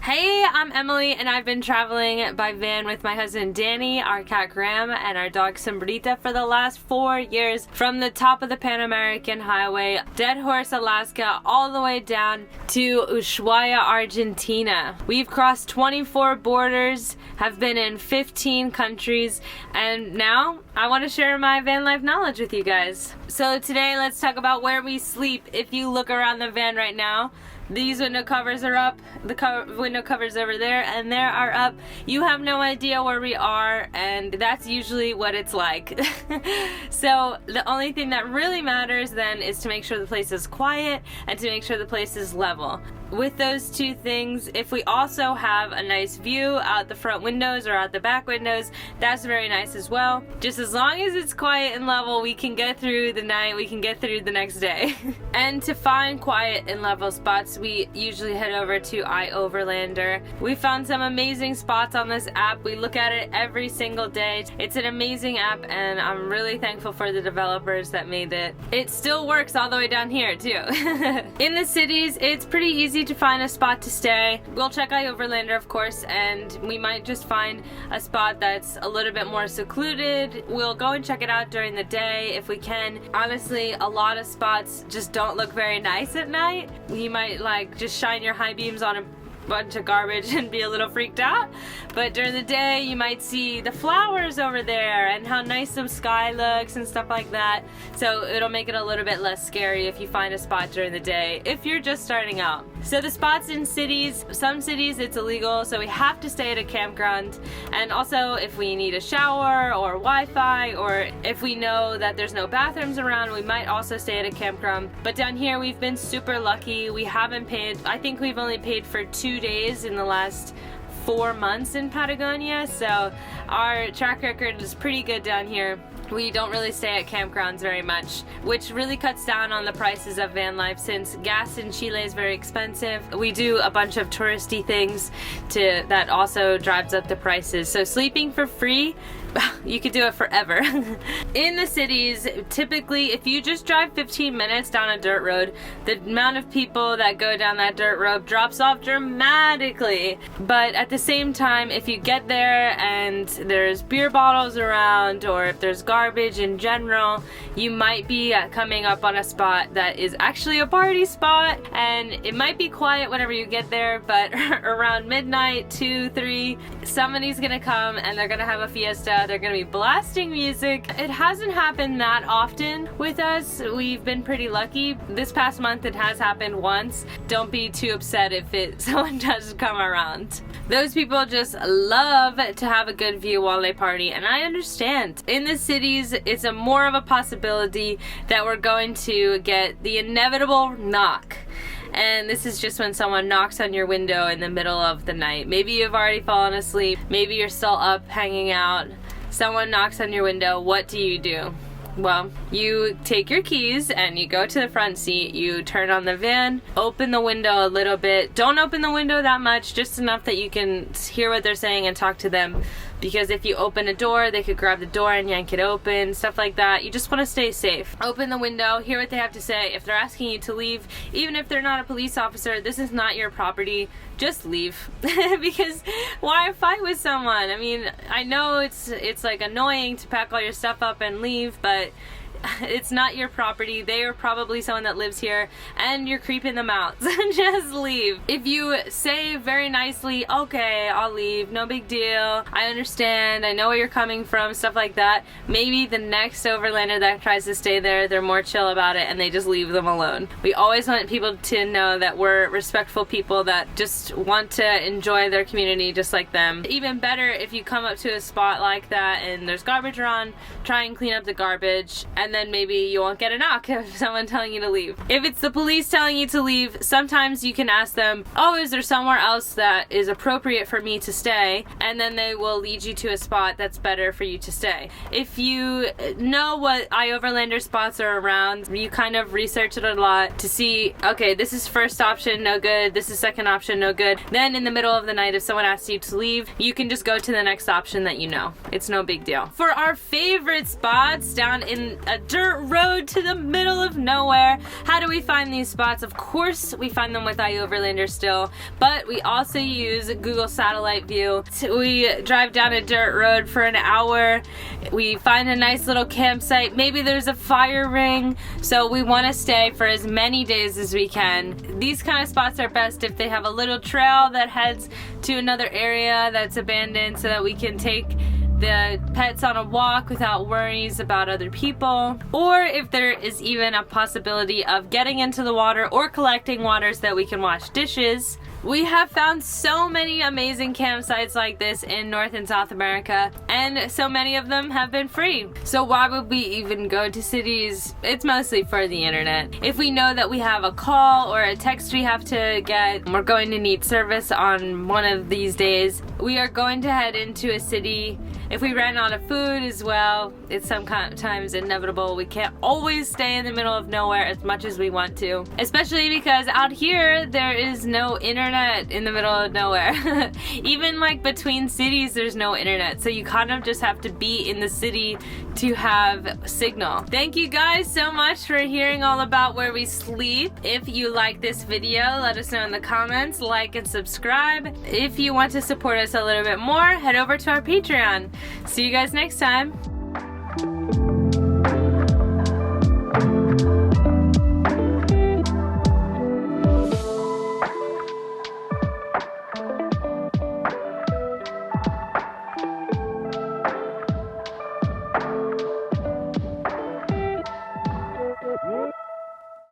Hey, I'm Emily, and I've been traveling by van with my husband Danny, our cat Graham, and our dog Sombrita for the last 4 years, from the top of the Pan American Highway, Dead Horse, Alaska, all the way down to Ushuaia, Argentina. We've crossed 24 borders, have been in 15 countries, and now I want to share my van life knowledge with you guys. So today, let's talk about where we sleep. If you look around the van right now, these window covers are up, the window covers over there, and there are up. You have no idea where we are, and that's usually what it's like. So the only thing that really matters then is to make sure the place is quiet and to make sure the place is level. With those two things, if we also have a nice view out the front windows or out the back windows, that's very nice as well. Just as long as it's quiet and level, we can get through the night, we can get through the next day. And to find quiet and level spots, we usually head over to iOverlander. We found some amazing spots on this app. We look at it every single day. It's an amazing app, and I'm really thankful for the developers that made it. It still works all the way down here too. In the cities, it's pretty easy to find a spot to stay. We'll check iOverlander, of course, and we might just find a spot that's a little bit more secluded. We'll go and check it out during the day if we can. Honestly, a lot of spots just don't look very nice at night. You might like just shine your high beams on a bunch of garbage and be a little freaked out, but during the day you might see the flowers over there and how nice some sky looks and stuff like that. So it'll make it a little bit less scary if you find a spot during the day if you're just starting out. So the spots in cities, some cities it's illegal, so we have to stay at a campground. And also if we need a shower or Wi-Fi, or if we know that there's no bathrooms around, we might also stay at a campground. But down here we've been super lucky. We haven't paid, I think we've only paid for 2 days in the last 4 months in Patagonia, so our track record is pretty good down here. We don't really stay at campgrounds very much, which really cuts down on the prices of van life since gas in Chile is very expensive. We do a bunch of touristy things that also drives up the prices. So sleeping for free, you could do it forever. In the cities, typically if you just drive 15 minutes down a dirt road, the amount of people that go down that dirt road drops off dramatically. But at the same time, if you get there and there's beer bottles around, or if there's garbage in general, you might be coming up on a spot that is actually a party spot, and it might be quiet whenever you get there, but around midnight, 2, 3, somebody's gonna come and they're gonna have a fiesta. They're gonna be blasting music. It hasn't happened that often with us. We've been pretty lucky. This past month it has happened once. Don't be too upset if someone does come around. Those people just love to have a good view while they party, and I understand. In the cities, it's more of a possibility that we're going to get the inevitable knock. And this is just when someone knocks on your window in the middle of the night. Maybe you've already fallen asleep. Maybe you're still up hanging out. Someone knocks on your window. What do? Well, you take your keys and you go to the front seat, you turn on the van, open the window a little bit. Don't open the window that much, just enough that you can hear what they're saying and talk to them. Because if you open a door, they could grab the door and yank it open, stuff like that. You just want to stay safe. Open the window, hear what they have to say. If they're asking you to leave, even if they're not a police officer, this is not your property, just leave. Because why fight with someone? I mean, I know it's like annoying to pack all your stuff up and leave, but it's not your property. They are probably someone that lives here and you're creeping them out. Just leave. If you say very nicely, okay, I'll leave, no big deal, I understand, I know where you're coming from, stuff like that, maybe the next overlander that tries to stay there, they're more chill about it and they just leave them alone. We always want people to know that we're respectful people that just want to enjoy their community just like them. Even better if you come up to a spot like that and there's garbage around, try and clean up the garbage, and then maybe you won't get a knock of someone telling you to leave. If it's the police telling you to leave, sometimes you can ask them, oh, is there somewhere else that is appropriate for me to stay? And then they will lead you to a spot that's better for you to stay. If you know what iOverlander spots are around, you kind of research it a lot to see, okay, this is first option, no good, this is second option, no good. Then in the middle of the night, if someone asks you to leave, you can just go to the next option that you know. It's no big deal. For our favorite spots down in a dirt road to the middle of nowhere. How do we find these spots? Of course, we find them with iOverlander still, but we also use Google Satellite View. We drive down a dirt road for an hour. We find a nice little campsite. Maybe there's a fire ring, so we want to stay for as many days as we can. These kind of spots are best if they have a little trail that heads to another area that's abandoned so that we can take the pets on a walk without worries about other people, or if there is even a possibility of getting into the water or collecting water so that we can wash dishes. We have found so many amazing campsites like this in North and South America, and so many of them have been free. So why would we even go to cities? It's mostly for the internet. If we know that we have a call or a text we have to get, we're going to need service on one of these days, we are going to head into a city. If we ran out of food as well, it's sometimes inevitable. We can't always stay in the middle of nowhere as much as we want to, especially because out here there is no internet in the middle of nowhere. Even like between cities there's no internet, so you kind of just have to be in the city to have signal. Thank you guys so much for hearing all about where we sleep. If you like this video, let us know in the comments, like and subscribe. If you want to support us a little bit more, head over to our Patreon. See you guys next time.